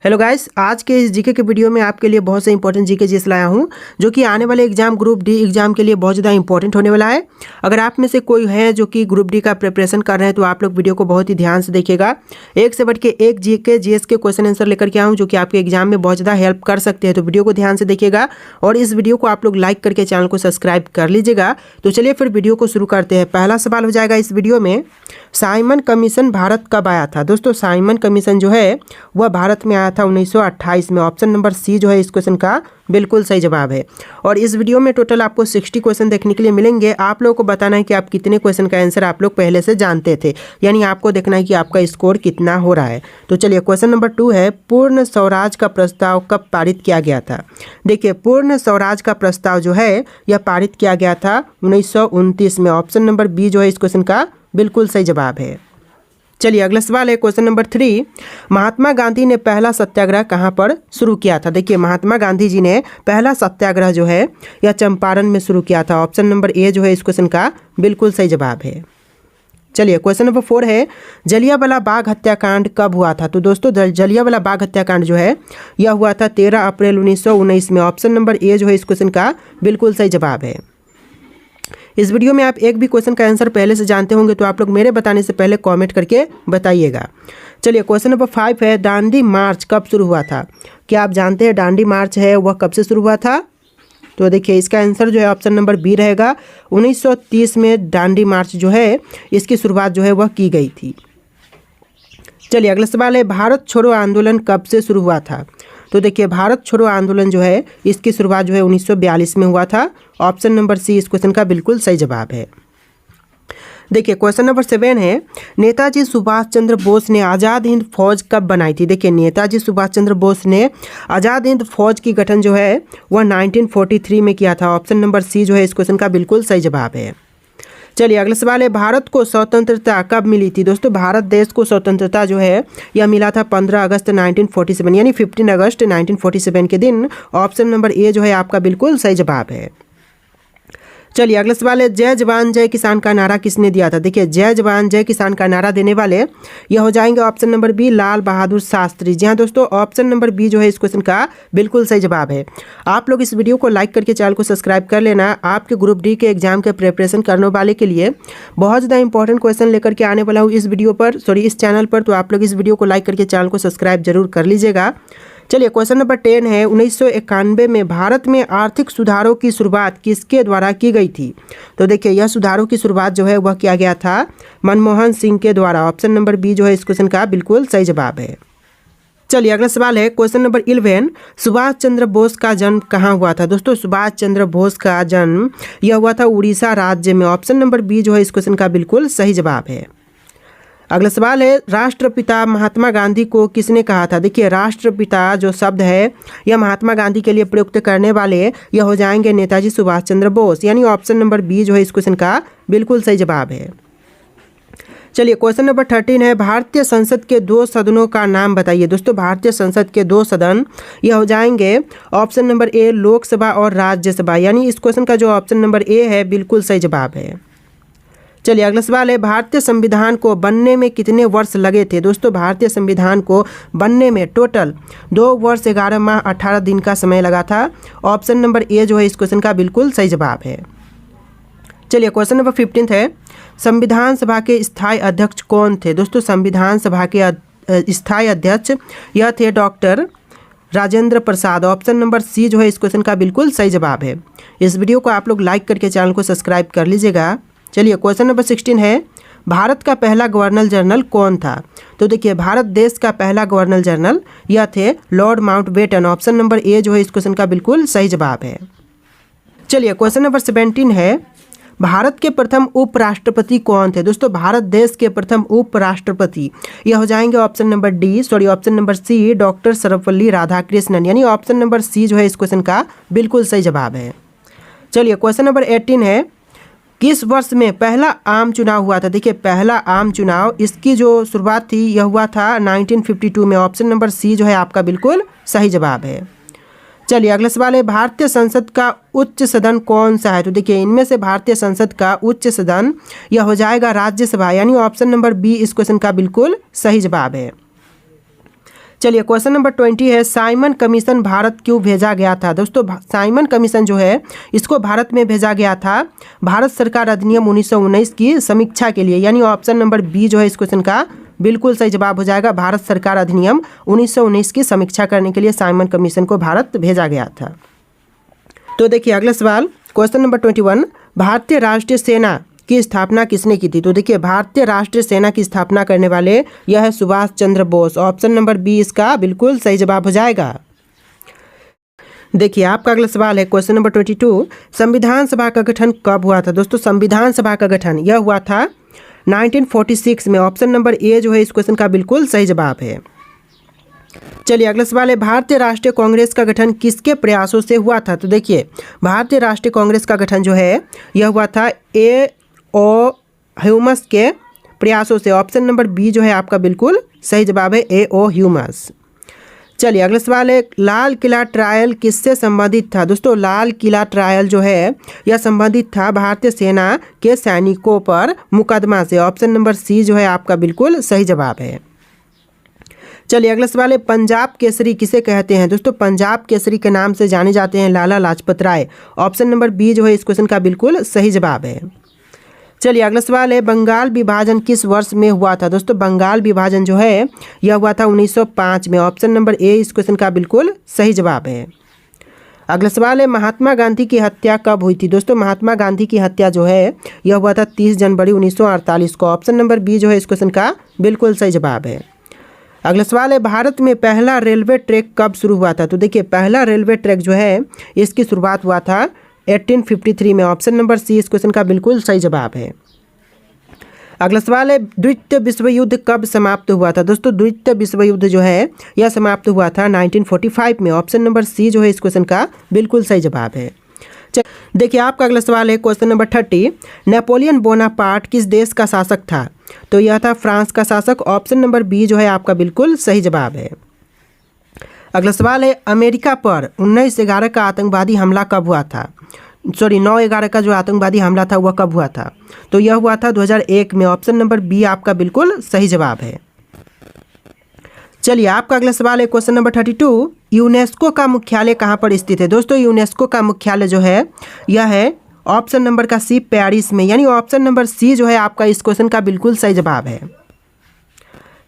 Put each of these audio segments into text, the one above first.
Hello guys, आज के इस जीके के वीडियो में आपके लिए बहुत से इंपॉर्टेंट जीके जीएस लाया हूं जो कि आने वाले एग्जाम ग्रुप डी एग्जाम के लिए बहुत ज़्यादा इंपॉर्टेंट होने वाला है। अगर आप में से कोई है जो कि ग्रुप डी का प्रिपरेशन कर रहे हैं तो आप लोग वीडियो को बहुत ही ध्यान से देखिएगा। एक से बढ़ के एक जीके जीएस के क्वेश्चन आंसर लेकर के आऊँ जो कि आपके एग्जाम में बहुत ज़्यादा हेल्प कर सकते हैं, तो वीडियो को ध्यान से देखिएगा और इस वीडियो को आप लोग लाइक करके चैनल को सब्सक्राइब कर लीजिएगा। तो चलिए फिर वीडियो को शुरू करते हैं। पहला सवाल हो जाएगा इस वीडियो में, साइमन कमीशन भारत कब आया था? दोस्तों, साइमन कमीशन जो है वह भारत में आया था 1928 में। ऑप्शन नंबर सी जो है इस क्वेश्चन का बिल्कुल सही जवाब है। और इस वीडियो में टोटल आपको 60 क्वेश्चन देखने के लिए मिलेंगे। आप लोगों को बताना है कि आप कितने क्वेश्चन का आंसर आप लोग पहले से जानते थे, यानी आपको देखना है कि आपका स्कोर कितना हो रहा है। तो चलिए, क्वेश्चन नंबर 2 है, पूर्ण स्वराज का प्रस्ताव कब पारित किया गया था? देखिए, पूर्ण स्वराज का प्रस्ताव जो है यह पारित किया गया था 1929 में। ऑप्शन नंबर बी जो है इस क्वेश्चन का बिल्कुल सही जवाब है। चलिए, अगला सवाल है क्वेश्चन नंबर 3, महात्मा गांधी ने पहला सत्याग्रह कहाँ पर शुरू किया था? देखिए, महात्मा गांधी जी ने पहला सत्याग्रह जो है यह चंपारण में शुरू किया था। ऑप्शन नंबर ए जो है इस क्वेश्चन का बिल्कुल सही जवाब है। चलिए, क्वेश्चन नंबर 4 है, जलियांवाला बाग हत्याकांड कब हुआ था? तो दोस्तों, जलियांवाला बाग हत्याकांड जो है यह हुआ था 13 अप्रैल 1919 में। ऑप्शन नंबर ए जो है इस क्वेश्चन का बिल्कुल सही जवाब है। इस वीडियो में आप एक भी क्वेश्चन का आंसर पहले से जानते होंगे तो आप लोग मेरे बताने से पहले कमेंट करके बताइएगा। चलिए, क्वेश्चन नंबर 5 है, दांडी मार्च कब शुरू हुआ था? क्या आप जानते हैं दांडी मार्च है वह कब से शुरू हुआ था? तो देखिए, इसका आंसर जो है ऑप्शन नंबर बी रहेगा। 1930 में दांडी मार्च जो है इसकी शुरुआत जो है वह की गई थी। चलिए, अगला सवाल है, भारत छोड़ो आंदोलन कब से शुरू हुआ था? तो देखिए, भारत छोड़ो आंदोलन जो है इसकी शुरुआत जो है 1942 में हुआ था। ऑप्शन नंबर सी इस क्वेश्चन का बिल्कुल सही जवाब है। देखिए, क्वेश्चन नंबर 7 है, नेताजी सुभाष चंद्र बोस ने आज़ाद हिंद फौज कब बनाई थी? देखिए, नेताजी सुभाष चंद्र बोस ने आज़ाद हिंद फौज की गठन जो है वह 1943 में किया था। ऑप्शन नंबर सी जो है इस क्वेश्चन का बिल्कुल सही जवाब है। चलिए, अगला सवाल है, भारत को स्वतंत्रता कब मिली थी? दोस्तों, भारत देश को स्वतंत्रता जो है यह मिला था 15 अगस्त 1947, यानी 15 अगस्त 1947 के दिन। ऑप्शन नंबर ए जो है आपका बिल्कुल सही जवाब है। चलिए, अगला सवाल है, जय जवान जय किसान का नारा किसने दिया था? देखिए, जय जवान जय किसान का नारा देने वाले यह हो जाएंगे option number B, Lal Bahadur Shastri. जी हाँ दोस्तों, ऑप्शन नंबर बी जो है इस क्वेश्चन का बिल्कुल सही जवाब है। आप लोग इस वीडियो को लाइक करके चैनल को सब्सक्राइब कर लेना। आपके ग्रुप डी के एग्जाम के प्रिपरेशन करने वाले के लिए बहुत ज़्यादा इंपॉर्टेंट क्वेश्चन लेकर के आने वाला हूँ इस चैनल पर। तो आप लोग इस वीडियो को लाइक करके चैनल को सब्सक्राइब जरूर कर लीजिएगा। चलिए, क्वेश्चन नंबर 10 है, 1991 में भारत में आर्थिक सुधारों की शुरुआत किसके द्वारा की गई थी? तो देखिए, यह सुधारों की शुरुआत जो है वह किया गया था मनमोहन सिंह के द्वारा। ऑप्शन नंबर बी जो है इस क्वेश्चन का बिल्कुल सही जवाब है। चलिए, अगला सवाल है क्वेश्चन नंबर 11, सुभाष चंद्र बोस का जन्म कहाँ हुआ था? दोस्तों, सुभाष चंद्र बोस का जन्म यह हुआ था उड़ीसा राज्य में। ऑप्शन नंबर बी जो है इस क्वेश्चन का बिल्कुल सही जवाब है। अगला सवाल है, राष्ट्रपिता महात्मा गांधी को किसने कहा था? देखिए, राष्ट्रपिता जो शब्द है यह महात्मा गांधी के लिए प्रयुक्त करने वाले यह हो जाएंगे नेताजी सुभाष चंद्र बोस, यानी ऑप्शन नंबर बी जो है इस क्वेश्चन का बिल्कुल सही जवाब है। चलिए, क्वेश्चन नंबर 13 है, भारतीय संसद के 2 सदनों का नाम बताइए। दोस्तों, भारतीय संसद के 2 सदन यह हो जाएंगे ऑप्शन नंबर ए, लोकसभा और राज्यसभा, यानी इस क्वेश्चन का जो ऑप्शन नंबर ए है बिल्कुल सही जवाब है। चलिए, अगला सवाल है, भारतीय संविधान को बनने में कितने वर्ष लगे थे? दोस्तों, भारतीय संविधान को बनने में टोटल 2 वर्ष 11 माह 18 दिन का समय लगा था। ऑप्शन नंबर ए जो है इस क्वेश्चन का बिल्कुल सही जवाब है। चलिए, क्वेश्चन नंबर 15 है, संविधान सभा के स्थायी अध्यक्ष कौन थे? दोस्तों, संविधान सभा के स्थायी अध्यक्ष यह थे doctor Rajendra Prasad. Option number सी जो है इस क्वेश्चन का बिल्कुल सही जवाब है। इस वीडियो को आप लोग लाइक करके चैनल को सब्सक्राइब कर लीजिएगा। चलिए, क्वेश्चन नंबर 16 है, भारत का पहला गवर्नर जनरल कौन था? तो देखिए, भारत देश का पहला गवर्नर जनरल यह थे Lord Mountbatten. Option number A जो है इस क्वेश्चन का बिल्कुल सही जवाब है। चलिए, क्वेश्चन नंबर 17 है, भारत के प्रथम उपराष्ट्रपति कौन थे? दोस्तों, भारत देश के प्रथम उपराष्ट्रपति यह हो जाएंगे option number C, doctor Sarvepalli Radhakrishnan, यानी ऑप्शन नंबर सी जो है इस क्वेश्चन का बिल्कुल सही जवाब है। चलिए, क्वेश्चन नंबर 18 है, किस वर्ष में पहला आम चुनाव हुआ था? देखिए, पहला आम चुनाव इसकी जो शुरुआत थी यह हुआ था 1952 में। ऑप्शन नंबर सी जो है आपका बिल्कुल सही जवाब है। चलिए, अगला सवाल है, भारतीय संसद का उच्च सदन कौन सा है? तो देखिए, इनमें से भारतीय संसद का उच्च सदन यह हो जाएगा राज्यसभा, यानी ऑप्शन नंबर बी इस क्वेश्चन का बिल्कुल सही जवाब है। चलिए क्वेश्चन नंबर 20 है, साइमन कमीशन भारत क्यों भेजा गया था। दोस्तों साइमन कमीशन जो है इसको भारत में भेजा गया था भारत सरकार अधिनियम 1919 की समीक्षा के लिए, यानी ऑप्शन नंबर बी जो है इस क्वेश्चन का बिल्कुल सही जवाब हो जाएगा। भारत सरकार अधिनियम 1919 की समीक्षा करने के लिए साइमन कमीशन को भारत भेजा गया था। तो देखिए अगला सवाल क्वेश्चन नंबर 21, भारतीय राष्ट्रीय सेना की स्थापना किसने की थी। तो देखिए भारतीय राष्ट्रीय सेना की स्थापना करने वाले यह है Subhash Chandra Bose. Option number B इसका बिल्कुल सही जवाब हो जाएगा। देखिए आपका अगला सवाल है क्वेश्चन नंबर 22, संविधान सभा का गठन कब हुआ था। दोस्तों संविधान सभा का गठन यह हुआ था 1946 में। ऑप्शन नंबर ए जो है इस क्वेश्चन का बिल्कुल सही जवाब है। चलिए अगला सवाल है, भारतीय राष्ट्रीय कांग्रेस का गठन किसके प्रयासों से हुआ था। तो देखिए भारतीय राष्ट्रीय कांग्रेस का गठन जो है यह हुआ था ए.ओ. ह्यूमस के प्रयासों से। ऑप्शन नंबर बी जो है आपका बिल्कुल सही जवाब है, ए.ओ. ह्यूमस। चलिए अगला सवाल है, लाल किला ट्रायल किससे संबंधित था। दोस्तों लाल किला ट्रायल जो है यह संबंधित था भारतीय सेना के सैनिकों पर मुकदमा से। ऑप्शन नंबर सी जो है आपका बिल्कुल सही जवाब है। चलिए अगला सवाल है, पंजाब केसरी किसे कहते हैं। दोस्तों पंजाब केसरी के नाम से जाने जाते हैं Lala Lajpat Rai. Option number B जो है इस क्वेश्चन का बिल्कुल सही जवाब है। चलिए अगला सवाल है, बंगाल विभाजन किस वर्ष में हुआ था। दोस्तों बंगाल विभाजन जो है यह हुआ था 1905 में। ऑप्शन नंबर ए इस क्वेश्चन का बिल्कुल सही जवाब है। अगला सवाल है, महात्मा गांधी की हत्या कब हुई थी। दोस्तों महात्मा गांधी की हत्या जो है यह हुआ था 30 जनवरी 1948 को। ऑप्शन नंबर बी जो है इस क्वेश्चन का बिल्कुल सही जवाब है। अगला सवाल है, भारत में पहला रेलवे ट्रैक कब शुरू हुआ था। तो देखिए पहला रेलवे ट्रैक जो है इसकी शुरुआत हुआ था 1853 में। ऑप्शन नंबर सी इस क्वेश्चन का बिल्कुल सही जवाब है। अगला सवाल है, द्वितीय विश्व युद्ध कब समाप्त हुआ था। दोस्तों द्वितीय विश्व युद्ध जो है यह समाप्त हुआ था 1945 में। ऑप्शन नंबर सी जो है इस क्वेश्चन का बिल्कुल सही जवाब है। देखिए आपका अगला सवाल है क्वेश्चन नंबर 30, नेपोलियन बोनापार्ट किस देश का शासक था। तो यह था फ्रांस का शासक। ऑप्शन नंबर बी जो है आपका बिल्कुल सही जवाब है। अगला सवाल है, अमेरिका पर 19/11 का आतंकवादी हमला कब हुआ था। 9/11 का जो आतंकवादी हमला था वह कब हुआ था। तो यह हुआ था 2001 में। ऑप्शन नंबर बी आपका बिल्कुल सही जवाब है। चलिए आपका अगला सवाल है क्वेश्चन नंबर 32, यूनेस्को का मुख्यालय कहाँ पर स्थित है। दोस्तों यूनेस्को का मुख्यालय जो है यह है ऑप्शन नंबर का सी पेरिस में, यानी ऑप्शन नंबर सी जो है आपका इस क्वेश्चन का बिल्कुल सही जवाब है।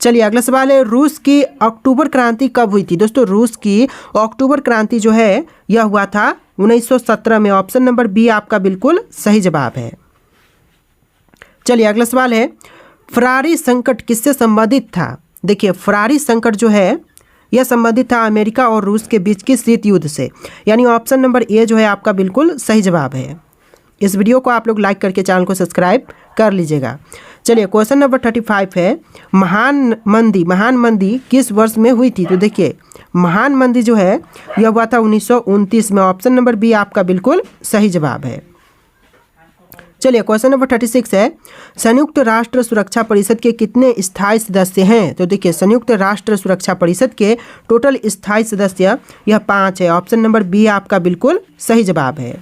चलिए अगला सवाल है, रूस की अक्टूबर क्रांति कब हुई थी। दोस्तों रूस की अक्टूबर क्रांति जो है यह हुआ था 1917 में। ऑप्शन नंबर बी आपका बिल्कुल सही जवाब है। चलिए अगला सवाल है, फरारी संकट किससे संबंधित था। देखिए फरारी संकट जो है यह संबंधित था अमेरिका और रूस के बीच के शीत युद्ध से, यानी ऑप्शन नंबर ए जो है आपका बिल्कुल सही जवाब है। इस वीडियो को आप लोग लाइक करके चैनल को सब्सक्राइब कर लीजिएगा। चलिए क्वेश्चन नंबर 35 है, महान मंदी किस वर्ष में हुई थी। तो देखिए महान मंदी जो है यह हुआ था 1929 में। ऑप्शन नंबर बी आपका बिल्कुल सही जवाब है। चलिए क्वेश्चन नंबर 36 है, संयुक्त राष्ट्र सुरक्षा परिषद के कितने स्थायी सदस्य हैं। तो देखिए संयुक्त राष्ट्र सुरक्षा परिषद के टोटल स्थायी सदस्य यह 5 है। ऑप्शन नंबर बी आपका बिल्कुल सही जवाब है।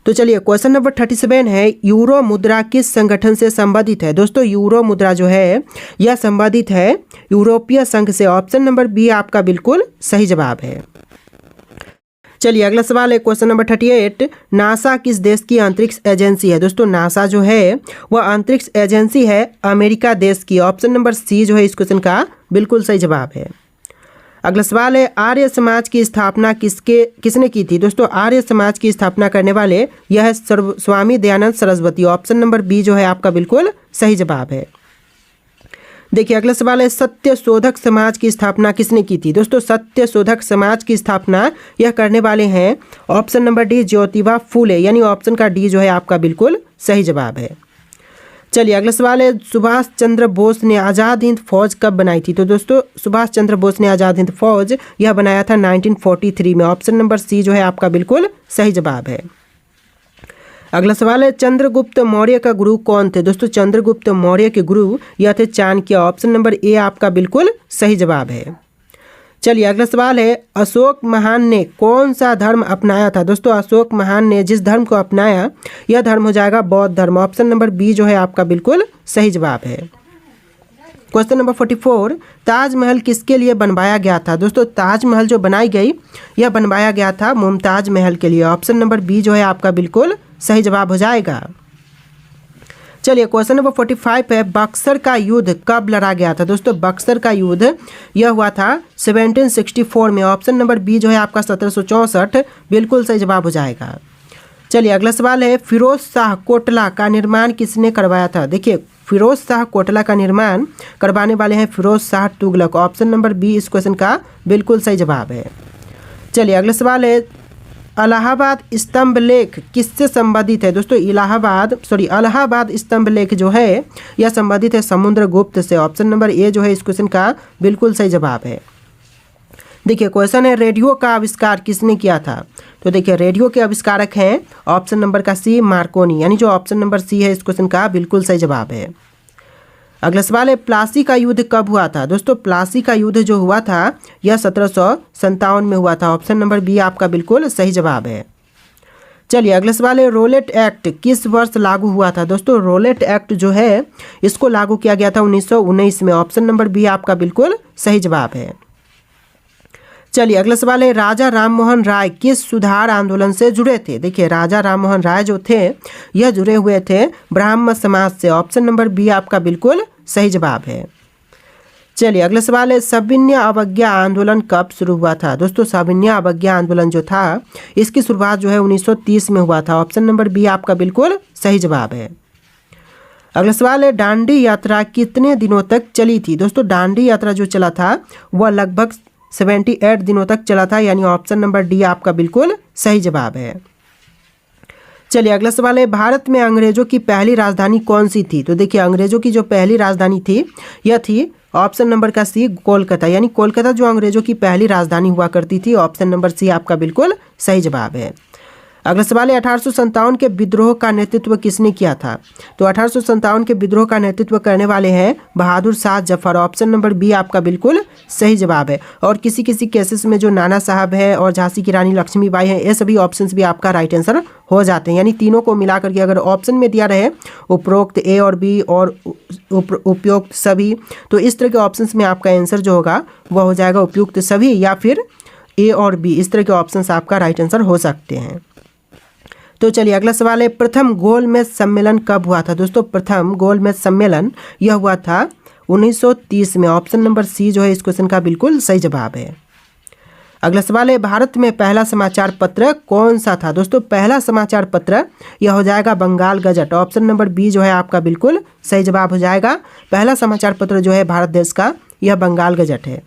तो चलिए क्वेश्चन नंबर 37 है, यूरो मुद्रा किस संगठन से संबंधित है। दोस्तों यूरो मुद्रा जो है यह संबंधित है यूरोपीय संघ से। ऑप्शन नंबर बी आपका बिल्कुल सही जवाब है। चलिए अगला सवाल है क्वेश्चन नंबर 38, नासा किस देश की अंतरिक्ष एजेंसी है। दोस्तों नासा जो है वह अंतरिक्ष एजेंसी है अमेरिका देश की। ऑप्शन नंबर सी जो है इस क्वेश्चन का बिल्कुल सही जवाब है। अगला सवाल है, आर्य समाज की स्थापना किसने की थी। दोस्तों आर्य समाज की स्थापना करने वाले यह है Swami Dayanand Saraswati. Option number B जो है आपका बिल्कुल सही जवाब है। देखिए अगला सवाल है, सत्य शोधक समाज की स्थापना किसने की थी। दोस्तों सत्य शोधक समाज की स्थापना यह करने वाले हैं option number D Jyotiba Phule, यानी ऑप्शन का डी जो है आपका बिल्कुल सही जवाब है। चलिए अगला सवाल है, सुभाष चंद्र बोस ने आज़ाद हिंद फौज कब बनाई थी। तो दोस्तों सुभाष चंद्र बोस ने आज़ाद हिंद फौज यह बनाया था 1943 में। ऑप्शन नंबर सी जो है आपका बिल्कुल सही जवाब है। अगला सवाल है, चंद्रगुप्त मौर्य का गुरु कौन थे। दोस्तों चंद्रगुप्त मौर्य के गुरु यह थे चाणक्य। ऑप्शन नंबर ए आपका बिल्कुल सही जवाब है। चलिए अगला सवाल है, अशोक महान ने कौन सा धर्म अपनाया था। दोस्तों अशोक महान ने जिस धर्म को अपनाया यह धर्म हो जाएगा बौद्ध धर्म। ऑप्शन नंबर बी जो है आपका बिल्कुल सही जवाब है। क्वेश्चन नंबर 44, ताजमहल किसके लिए बनवाया गया था? दोस्तों ताजमहल जो बनाई गई यह बनवाया गया था मुमताज महल के लिए। ऑप्शन नंबर बी जो है आपका बिल्कुल सही जवाब हो जाएगा। चलिए क्वेश्चन नंबर 45 है, बक्सर का युद्ध कब लड़ा गया था? दोस्तों बक्सर का युद्ध यह हुआ था 1764 में। ऑप्शन नंबर बी जो है आपका 1764 बिल्कुल सही जवाब हो जाएगा। चलिए अगला सवाल है, फिरोज शाह कोटला का निर्माण किसने करवाया था? देखिए फिरोज शाह कोटला का निर्माण करवाने वाले हैं Firoz Shah Tughlaq. Option number B इस क्वेश्चन का बिल्कुल सही जवाब है। चलिए अगला सवाल है, इलाहाबाद स्तंभ लेख किससे संबंधित है? दोस्तों इलाहाबाद स्तंभ लेख जो है यह संबंधित है समुद्रगुप्त से। ऑप्शन नंबर ए जो है इस क्वेश्चन का बिल्कुल सही जवाब है। देखिए क्वेश्चन है, रेडियो का आविष्कार किसने किया था? तो देखिए रेडियो के आविष्कारक हैं ऑप्शन नंबर का सी मार्कोनी, यानी जो ऑप्शन नंबर सी है इस क्वेश्चन का बिल्कुल सही जवाब है। अगला सवाल है, प्लासी का युद्ध कब हुआ था? दोस्तों प्लासी का युद्ध जो हुआ था यह 1757 में हुआ था। ऑप्शन नंबर बी आपका बिल्कुल सही जवाब है। चलिए अगला सवाल है, रोलेट एक्ट किस वर्ष लागू हुआ था? दोस्तों रोलेट एक्ट जो है इसको लागू किया गया था 1919 में। ऑप्शन नंबर बी आपका बिल्कुल सही जवाब है। चलिए अगला सवाल है, राजा राममोहन राय किस सुधार आंदोलन से जुड़े थे? देखिए राजा राममोहन राय जो थे यह जुड़े हुए थे ब्राह्मण समाज से। ऑप्शन नंबर बी आपका बिल्कुल सही जवाब है। चलिए अगला सवाल है, सविनय अवज्ञा आंदोलन कब शुरू हुआ था? दोस्तों सविनय अवज्ञा आंदोलन जो था इसकी शुरुआत जो है 1930 में हुआ था। ऑप्शन नंबर बी आपका बिल्कुल सही जवाब है। अगला सवाल है, दांडी यात्रा कितने दिनों तक चली थी? दोस्तों दांडी यात्रा जो चला था वह लगभग 78 दिनों तक चला था, यानी ऑप्शन नंबर डी आपका बिल्कुल सही जवाब है। चलिए अगला सवाल है, भारत में अंग्रेजों की पहली राजधानी कौन सी थी? तो देखिए अंग्रेजों की जो पहली राजधानी थी यह थी ऑप्शन नंबर का सी कोलकाता, यानी कोलकाता जो अंग्रेजों की पहली राजधानी हुआ करती थी। ऑप्शन नंबर सी आपका बिल्कुल सही जवाब है। अगला सवाल है, 1857 के विद्रोह का नेतृत्व किसने किया था? तो 1857 के विद्रोह का नेतृत्व करने वाले हैं Bahadur Shah Zafar. Option number B आपका बिल्कुल सही जवाब है। और किसी किसी केसेस में जो नाना साहब है और झांसी की रानी लक्ष्मीबाई है ये सभी ऑप्शंस भी आपका राइट आंसर हो जाते हैं, यानी तीनों को मिला करके अगर ऑप्शन में दिया रहे उपरोक्त ए और बी और उपयुक्त सभी, तो इस तरह के ऑप्शंस में आपका आंसर जो होगा वह हो जाएगा उपयुक्त सभी या फिर ए और बी। इस तरह के ऑप्शंस आपका राइट आंसर हो सकते हैं। तो चलिए अगला सवाल है, प्रथम गोलमेज सम्मेलन कब हुआ था? दोस्तों प्रथम गोलमेज सम्मेलन यह हुआ था 1930 में। ऑप्शन नंबर सी जो है इस क्वेश्चन का बिल्कुल सही जवाब है। अगला सवाल है, भारत में पहला समाचार पत्र कौन सा था? दोस्तों पहला समाचार पत्र यह हो जाएगा Bengal gazette. Option number B जो है आपका बिल्कुल सही जवाब हो जाएगा। पहला समाचार पत्र जो है भारत देश का यह बंगाल गजट है।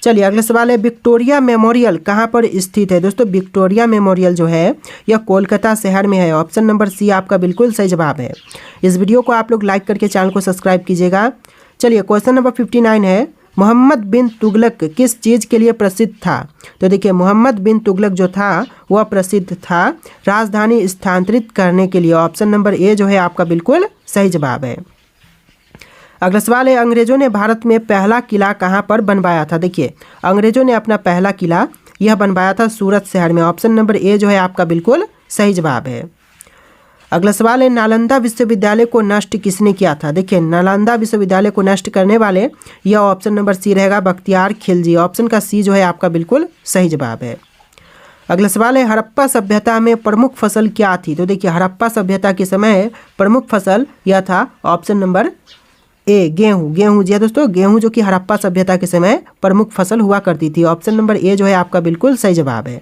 चलिए अगला सवाल है, विक्टोरिया मेमोरियल कहाँ पर स्थित है? दोस्तों विक्टोरिया मेमोरियल जो है यह कोलकाता शहर में है। ऑप्शन नंबर सी आपका बिल्कुल सही जवाब है। इस वीडियो को आप लोग लाइक करके चैनल को सब्सक्राइब कीजिएगा। चलिए क्वेश्चन नंबर 59 है, मोहम्मद बिन तुगलक किस चीज़ के लिए प्रसिद्ध था? तो देखिए मोहम्मद बिन तुगलक जो था वह प्रसिद्ध था राजधानी स्थानांतरित करने के लिए। ऑप्शन नंबर ए जो है आपका बिल्कुल सही जवाब है। अगला सवाल है, अंग्रेजों ने भारत में पहला किला कहाँ पर बनवाया था? देखिए अंग्रेजों ने अपना पहला किला यह बनवाया था सूरत शहर में। ऑप्शन नंबर ए जो है आपका बिल्कुल सही जवाब है। अगला सवाल है, नालंदा विश्वविद्यालय को नष्ट किसने किया था? देखिए नालंदा विश्वविद्यालय को नष्ट करने वाले यह ऑप्शन नंबर सी रहेगा बख्तियार खिलजी। ऑप्शन का सी जो है आपका बिल्कुल सही जवाब है। अगला सवाल है, हड़प्पा सभ्यता में प्रमुख फसल क्या थी? तो देखिए हड़प्पा सभ्यता के समय प्रमुख फसल यह था ऑप्शन नंबर ए गेहूँ। गेहूँ जी दोस्तों, गेहूँ जो कि हड़प्पा सभ्यता के समय प्रमुख फसल हुआ करती थी। ऑप्शन नंबर ए जो है आपका बिल्कुल सही जवाब है।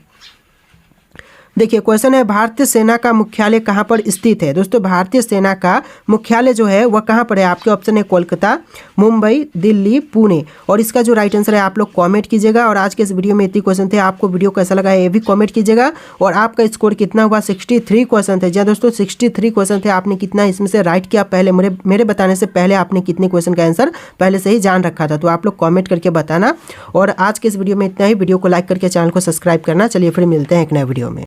देखिए क्वेश्चन है, भारतीय सेना का मुख्यालय कहाँ पर स्थित है? दोस्तों भारतीय सेना का मुख्यालय जो है वह कहाँ पर है? आपके ऑप्शन है कोलकाता, मुंबई, दिल्ली, पुणे। और इसका जो राइट आंसर है आप लोग कमेंट कीजिएगा। और आज के इस वीडियो में इतने क्वेश्चन थे, आपको वीडियो कैसा लगा ये भी कमेंट कीजिएगा। और आपका स्कोर कितना हुआ? 63 क्वेश्चन थे। जी दोस्तों 63 क्वेश्चन थे। आपने कितना इसमें से राइट किया पहले मेरे बताने से पहले आपने कितने क्वेश्चन का आंसर पहले से ही जान रखा था? तो आप लोग कॉमेंट करके बताना। और आज के इस वीडियो में इतना ही। वीडियो को लाइक करके चैनल को सब्सक्राइब करना। चलिए फिर मिलते हैं एक नए वीडियो में।